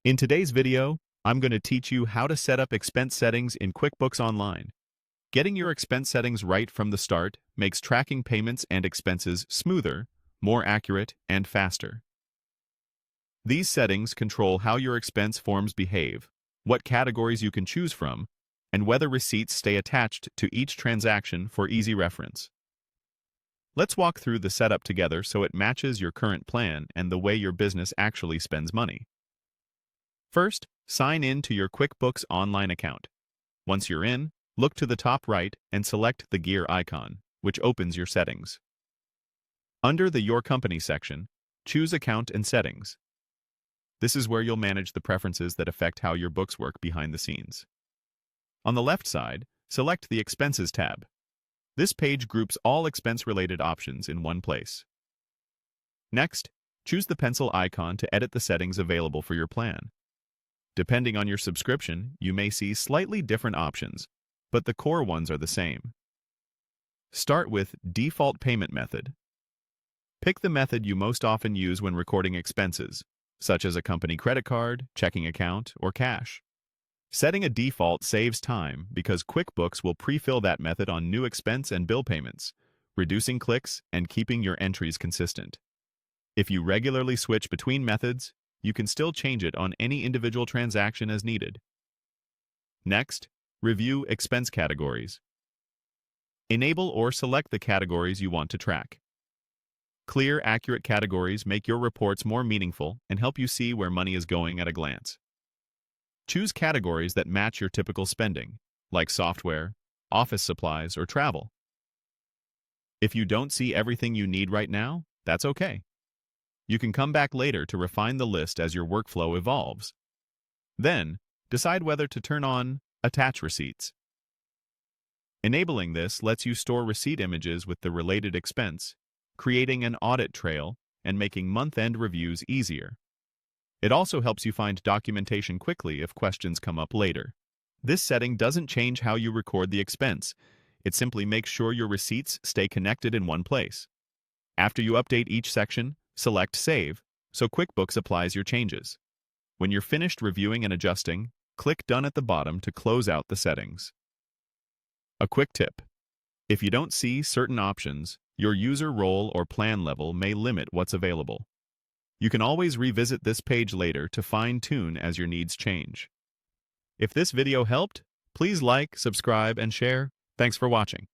In today's video, I'm going to teach you how to set up expense settings in QuickBooks Online. Getting your expense settings right from the start makes tracking payments and expenses smoother, more accurate, and faster. These settings control how your expense forms behave, what categories you can choose from, and whether receipts stay attached to each transaction for easy reference. Let's walk through the setup together so it matches your current plan and the way your business actually spends money. First, sign in to your QuickBooks Online account. Once you're in, look to the top right and select the gear icon, which opens your settings. Under the Your Company section, choose Account and Settings. This is where you'll manage the preferences that affect how your books work behind the scenes. On the left side, select the Expenses tab. This page groups all expense-related options in one place. Next, choose the pencil icon to edit the settings available for your plan. Depending on your subscription, you may see slightly different options, but the core ones are the same. Start with Default Payment Method. Pick the method you most often use when recording expenses, such as a company credit card, checking account, or cash. Setting a default saves time because QuickBooks will pre-fill that method on new expense and bill payments, reducing clicks and keeping your entries consistent. If you regularly switch between methods, you can still change it on any individual transaction as needed. Next, review expense categories. Enable or select the categories you want to track. Clear, accurate categories make your reports more meaningful and help you see where money is going at a glance. Choose categories that match your typical spending, like software, office supplies, or travel. If you don't see everything you need right now, that's okay. You can come back later to refine the list as your workflow evolves. Then, decide whether to turn on Attach Receipts. Enabling this lets you store receipt images with the related expense, creating an audit trail and making month-end reviews easier. It also helps you find documentation quickly if questions come up later. This setting doesn't change how you record the expense. It simply makes sure your receipts stay connected in one place. After you update each section, select Save, so QuickBooks applies your changes. When you're finished reviewing and adjusting, click Done at the bottom to close out the settings. A quick tip: if you don't see certain options, your user role or plan level may limit what's available. You can always revisit this page later to fine-tune as your needs change. If this video helped, please like, subscribe, and share. Thanks for watching.